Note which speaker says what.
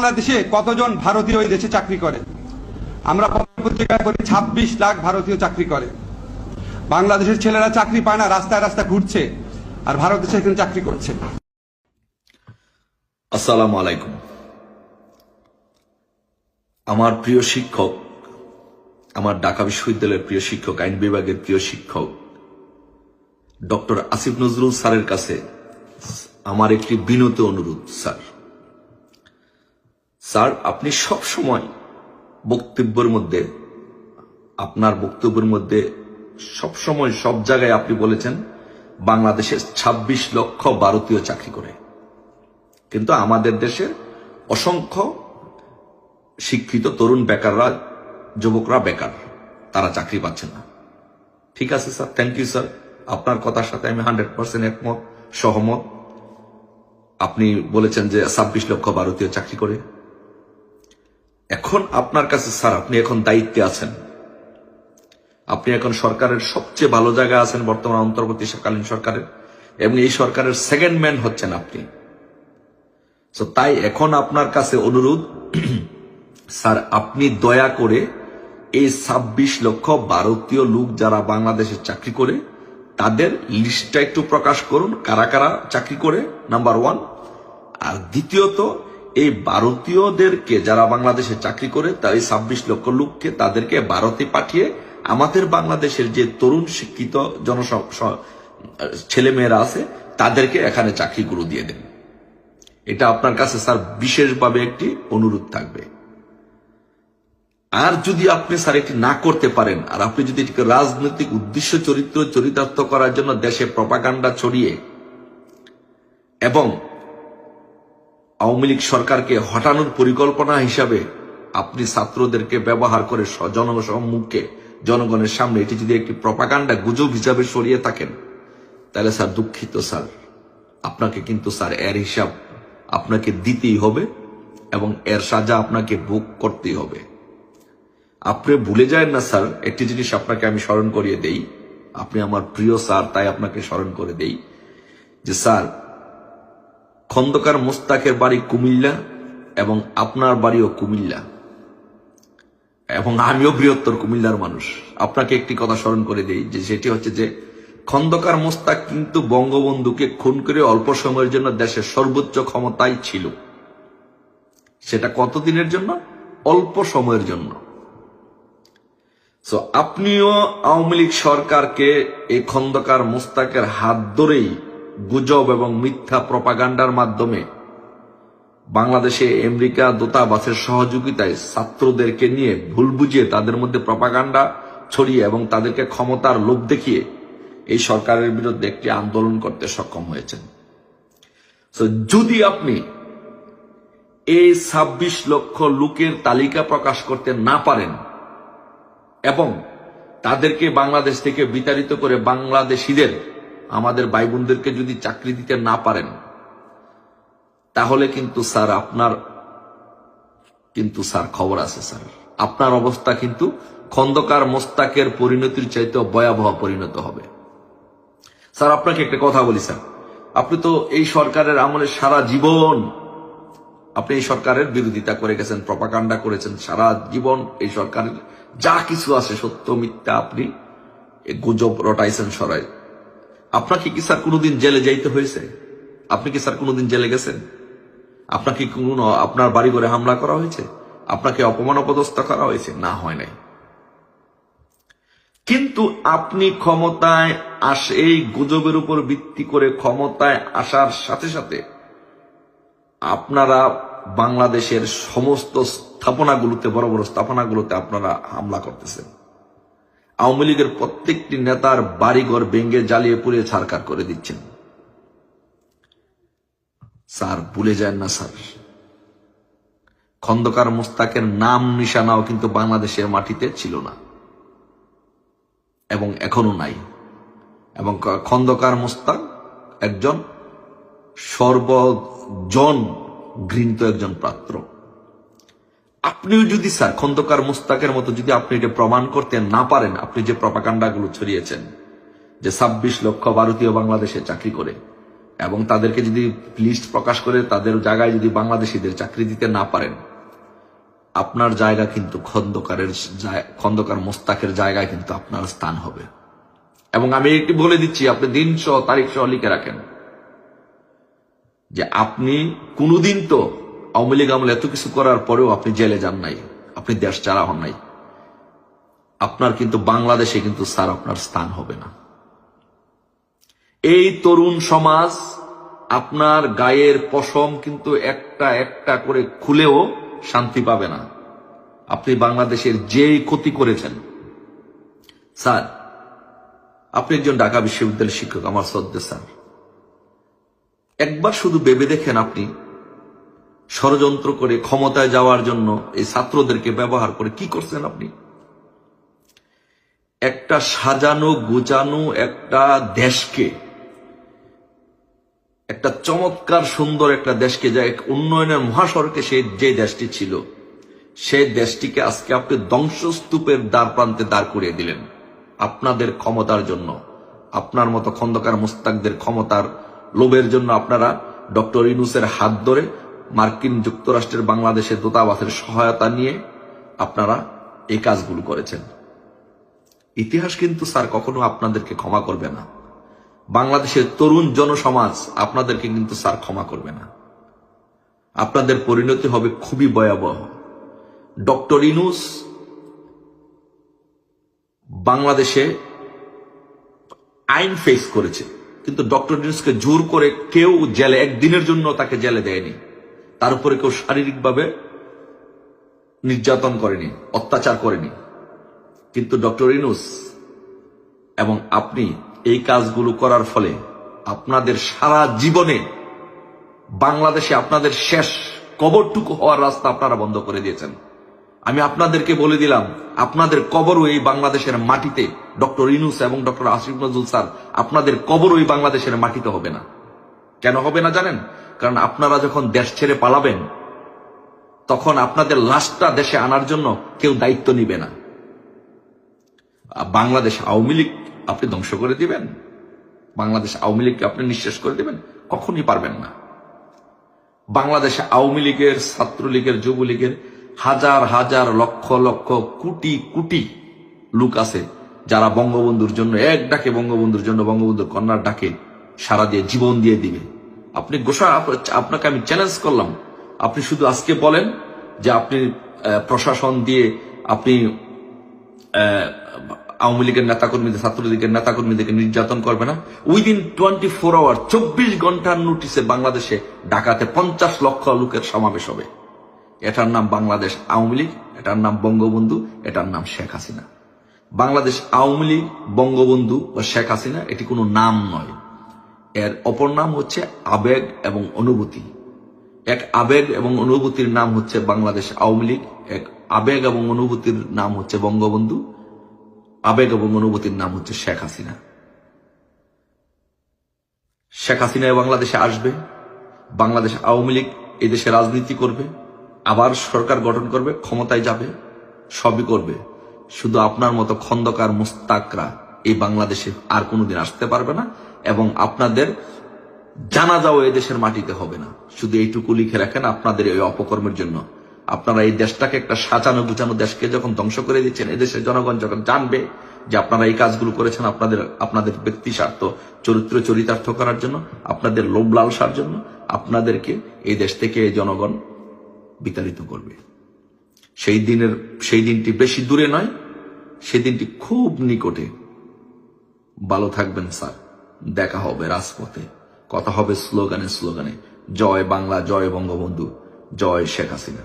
Speaker 1: বাংলাদেশে কতজন ভারতীয় এই দেশে চাকরি করে? আমরা পত্রিকায় বলি 26 লাখ ভারতীয় চাকরি করে। বাংলাদেশের ছেলেরা চাকরি পায় না, রাস্তায় রাস্তায় ঘুরছে, আর ভারত দেশে এখানে চাকরি করছে।
Speaker 2: আসসালামু আলাইকুম। আমার প্রিয় শিক্ষক, আমার ঢাকা বিশ্ববিদ্যালয়ের প্রিয় শিক্ষক, আইন বিভাগের প্রিয় শিক্ষক ডক্টর আসিফ নজরুল স্যারের কাছে আমার একটি বিনীত অনুরোধ। স্যার, আপনি সব সময় আপনার বক্তব্যের মধ্যে সবসময় সব জায়গায় আপনি বলেছেন বাংলাদেশে 26 লক্ষ ভারতীয় চাকরি করে, কিন্তু আমাদের দেশের অসংখ্য শিক্ষিত তরুণ বেকাররা, যুবকরা বেকার, তারা চাকরি পাচ্ছে না। ঠিক আছে স্যার, থ্যাংক ইউ স্যার, আপনার কথার সাথে আমি 100% একমত, সহমত। আপনি বলেছেন যে 26 লক্ষ ভারতীয় চাকরি করে। এখন আপনার কাছে স্যার, আপনি এখন দায়িত্বে আছেন, আপনি এখন সরকারের সবচেয়ে ভালো জায়গায় আছেন, বর্তমান অন্তর্বর্তীকালীন সরকারের, এবং এই সরকারের সেকেন্ড ম্যান হচ্ছেন আপনি। তাই এখন আপনার কাছে অনুরোধ স্যার, আপনি দয়া করে এই 26 লক্ষ ভারতীয় লোক যারা বাংলাদেশে চাকরি করে তাদের লিস্টটা একটু প্রকাশ করুন, কারা কারা চাকরি করে, নাম্বার 1। আর দ্বিতীয়ত, এই ভারতীয়দেরকে যারা বাংলাদেশে চাকরি করে, তাই 26 লক্ষ লোককে তাদেরকে ভারতে পাঠিয়ে আমাদের বাংলাদেশের যে তরুণ শিক্ষিত ছেলেমেয়েরা আছে তাদেরকে এখানে চাকরিগুলো দিয়ে দেন। এটা আপনার কাছে স্যার বিশেষভাবে একটি অনুরোধ থাকবে। আর যদি আপনি স্যার এটি না করতে পারেন, আর আপনি যদি এটিকে রাজনৈতিক উদ্দেশ্য চরিতার্থ করার জন্য দেশে প্রপাগান্ডা ছড়িয়ে এবং আওয়ামী লীগ সরকারকে হটানোর পরিকল্পনা হিসাবে আপনি ছাত্রদেরকে ব্যবহার করে জনসম্মুখে জনগণের সামনে এটি যদি একটি প্রপাগান্ডা গুজব হিসাবে সরিয়ে থাকেন, তাহলে স্যার দুঃখিত স্যার, আপনাকে কিন্তু স্যার এর হিসাব আপনাকে দিতেই হবে এবং এর সাজা আপনাকে ভোগ করতেই হবে। আপনি ভুলে যায় না স্যার, একটি জিনিস আপনাকে আমি স্মরণ করিয়ে দেই, আপনি আমার প্রিয় স্যার, তাই আপনাকে স্মরণ করে দেই যে স্যার, খন্দকার মোস্তাকের বাড়ি কুমিল্লা এবং আপনার বাড়িও কুমিল্লা, এবং আমিও বৃহত্তর কুমিল্লার মানুষ। আপনাকে একটি কথা স্মরণ করে দেই, যে সেটি হচ্ছে যে খন্দকার মোস্তাক কিন্তু বঙ্গবন্ধুকে খুন করে অল্প সময়ের জন্য দেশের সর্বোচ্চ ক্ষমতায় ছিল। সেটা কতদিনের জন্য? অল্প সময়ের জন্য। আপনিও আওয়ামী লীগ সরকারকে এই খন্দকার মোস্তাকের হাত ধরেই গুজব এবং মিথ্যা প্রপাগান্ডার মাধ্যমে বাংলাদেশে আমেরিকা দূতাবাসের সহযোগিতায় ছাত্রদেরকে নিয়ে ভুল বুঝিয়ে তাদের মধ্যে প্রপাগান্ডা ছড়িয়ে এবং তাদেরকে ক্ষমতার লোভ দেখিয়ে এই সরকারের বিরুদ্ধে একটি আন্দোলন করতে সক্ষম হয়েছেন। যদি আপনি এই 26 লক্ষ লোকের তালিকা প্রকাশ করতে না পারেন এবং তাদেরকে বাংলাদেশ থেকে বিতাড়িত করে বাংলাদেশিদের, আমাদের ভাই বোনদেরকে যদি চাকরি দিতে না পারেন, তাহলে কিন্তু স্যার আপনার খবর আছে স্যার, আপনার অবস্থা কিন্তু খন্দকার মোস্তাকের পরিণতির চাইতেও ভয়াবহ পরিণত হবে। স্যার, আপনাকে একটা কথা বলি স্যার, আপনি তো এই সরকারের আমলে সারা জীবন আপনি এই সরকারের বিরোধিতা করে গেছেন, প্রপাগান্ডা করেছেন সারা জীবন। এই সরকারের যা কিছু আছে সত্য মিথ্যা আপনি গুজব রটাইছেন সরাই। আপনাকে কি স্যার কোনোদিন জেলে যাইতে হয়েছে? আপনি কি স্যার কোনোদিন জেলে গেছেন? আপনাকে কোনো আপনার বাড়ি ঘরে হামলা করা হয়েছে? আপনাকে অপমান অপদস্থ করা হয়েছে? না, হয় নাই। কিন্তু আপনি ক্ষমতায় এই গুজবের উপর ভিত্তি করে ক্ষমতায় আসার সাথে সাথে আপনারা বাংলাদেশের সমস্ত স্থাপনাগুলোতে, বড় বড় স্থাপনাগুলোতে আপনারা হামলা করতেছেন। আওয়ামী লীগের প্রত্যেকটি নেতার বাড়িঘর ভেঙে জ্বালিয়ে পুড়িয়ে ছারখার করে দিচ্ছেন। স্যার, ভুলে যান না স্যার, খন্দকার মোস্তাকের নাম নিশানাও কিন্তু বাংলাদেশের মাটিতে ছিল না এবং এখনো নাই। এবং খন্দকার মোস্তাক একজন সর্বজন ঘৃণিত একজন পাত্র। আপনিও যদি স্যার খন্দকার মোস্তাকের মতো যদি আপনি এটা প্রমাণ করতে না পারেন, আপনি যে প্রপাগান্ডাগুলো ছড়িয়েছেন যে 26 লক্ষ ভারতীয় বাংলাদেশে চাকরি করে, এবং তাদেরকে যদি লিস্ট প্রকাশ করে তাদের জায়গায় যদি বাংলাদেশিদের চাকরি দিতে না পারেন, আপনার জায়গা কিন্তু খন্দকার মোস্তাকের জায়গায় কিন্তু আপনার স্থান হবে। এবং আমি একটি বলে দিচ্ছি, আপনি দিন সহ তারিখ সহ লিখে রাখেন যে আপনি কোনোদিন তো আওয়ামী লীগ আমলে এত কিছু করার পরেও আপনি জেলে যান নাই, আপনি দেশ ছাড়া হন নাই। আপনার কিন্তু বাংলাদেশে কিন্তু স্যার আপনার স্থান হবে না। এই তরুণ সমাজ আপনার গায়ের পশম কিন্তু একটা একটা করে খুলেও শান্তি পাবে না। আপনি বাংলাদেশের যেই ক্ষতি করেছেন স্যার, আপনি একজন ঢাকা বিশ্ববিদ্যালয়ের শিক্ষক, আমার শ্রদ্ধা স্যার, একবার শুধু ভেবে দেখেন আপনি ষড়যন্ত্র করে ক্ষমতায় যাওয়ার জন্য এই ছাত্রদেরকে ব্যবহার করে কি করছেন। আপনি একটা সাজানো গোছানো একটা দেশকে, একটা চমৎকার সুন্দর একটা দেশকে, যা এক উন্নয়নের মহাসড়কে যে দেশটি ছিল, সেই দেশটিকে আজকে আপনি ধ্বংসস্তূপের দ্বার প্রান্তে দাঁড় করিয়ে দিলেন আপনাদের ক্ষমতার জন্য। আপনার মতো খন্দকার মোস্তাকদের ক্ষমতার লোভের জন্য আপনারা ডক্টর ইউনূসের হাত ধরে মার্কিন যুক্তরাষ্ট্রের বাংলাদেশের দূতাবাসের সহায়তা নিয়ে আপনারা এই কাজগুলো করেছেন। ইতিহাস কিন্তু স্যার কখনো আপনাদেরকে ক্ষমা করবে না। বাংলাদেশের তরুণ জনসমাজ আপনাদেরকে কিন্তু স্যার ক্ষমা করবে না। আপনাদের পরিণতি হবে খুবই ভয়াবহ। ডক্টর ইউনূস বাংলাদেশে আইন ফেস করেছে, কিন্তু ডক্টর ইউনূসকে জোর করে কেউ জেলে একদিনের জন্য তাকে জেলে দেয়নি, তার উপরে কেউ শারীরিকভাবে নির্যাতন করেনি, অত্যাচার করেনি। কিন্তু ডক্টর ইউনূস এবং আপনি এই কাজগুলো করার ফলে আপনাদের সারা জীবনে বাংলাদেশে আপনাদের শেষ কবরটুকু হওয়ার রাস্তা আপনারা বন্ধ করে দিয়েছেন। আমি আপনাদেরকে বলে দিলাম, আপনাদের কবরও এই বাংলাদেশের মাটিতে, ডক্টর ইউনূস এবং ডক্টর আসিফ নজরুল স্যার, আপনাদের কবরও এই বাংলাদেশের মাটিতে হবে না। কেন হবে না জানেন? কারণ আপনারা যখন দেশ ছেড়ে পালাবেন, তখন আপনাদের লাশটা দেশে আনার জন্য কেউ দায়িত্ব নিবে না। বাংলাদেশ আওয়ামী লীগ আপনি ধ্বংস করে দিবেন? বাংলাদেশ আওয়ামী লীগকে আপনি নিঃশেষ করে দিবেন? কখনই পারবেন না। বাংলাদেশ আওয়ামী লীগের, ছাত্রলীগের, যুবলীগের হাজার হাজার লক্ষ লক্ষ কোটি কোটি লোক আছে যারা বঙ্গবন্ধুর জন্য এক ডাকে, বঙ্গবন্ধুর জন্য, বঙ্গবন্ধুর কন্যার ডাকে সারা দিয়ে জীবন দিয়ে দিবে। আপনি আপনাকে আমি চ্যালেঞ্জ করলাম, আপনি শুধু আজকে বলেন যে আপনি প্রশাসন দিয়ে আপনি আওয়ামী লীগের নেতাকর্মীদের, ছাত্রলীগের নেতাকর্মীদেরকে নির্যাতন করবে না। উইদিন 24 আওয়ার, 24 ঘন্টার নোটিসে বাংলাদেশে ঢাকাতে 50 লক্ষ লোকের সমাবেশ হবে। এটার নাম বাংলাদেশ আওয়ামী লীগ, এটার নাম বঙ্গবন্ধু, এটার নাম শেখ হাসিনা। বাংলাদেশ আওয়ামী লীগ, বঙ্গবন্ধু বা শেখ হাসিনা এটি কোনো নাম নয়, এর অপর নাম হচ্ছে আবেগ এবং অনুভূতি। এক আবেগ এবং অনুভূতির নাম হচ্ছে বাংলাদেশ আওয়ামী লীগ, এক আবেগ এবং অনুভূতির নাম হচ্ছে বঙ্গবন্ধু, আবেগ এবং অনুভূতির নাম হচ্ছে শেখ হাসিনা। শেখ হাসিনা বাংলাদেশে আসবে, বাংলাদেশ আওয়ামী লীগ এদেশে রাজনীতি করবে, আবার সরকার গঠন করবে, ক্ষমতায় যাবে, সবই করবে। শুধু আপনার মতো খন্দকার মোস্তাকরা এই বাংলাদেশে আর কোনোদিন আসতে পারবে না, এবং আপনাদের জানাজাও এই দেশের মাটিতে হবে না। শুধু এইটুকু লিখে রাখেন, আপনাদের এই অপকর্মের জন্য আপনারা এই দেশটাকে, একটা সাজানো গুছানো দেশকে যখন ধ্বংস করে দিচ্ছেন, এদেশের জনগণ যখন জানবে যে আপনারা এই কাজগুলো করেছেন আপনাদের ব্যক্তি স্বার্থ, চরিত্র চরিতার্থ করার জন্য, আপনাদের লোভ লালসার জন্য, আপনাদেরকে এই দেশ থেকে এই জনগণ বিতাড়িত করবে। সেই দিনটি বেশি দূরে নয়, সেই দিনটি খুব নিকটে। ভালো থাকবেন স্যার, দেখা হবে রাজপথে, কথা হবে স্লোগানে স্লোগানে। জয় বাংলা, জয় বঙ্গবন্ধু, জয় শেখ হাসিনা।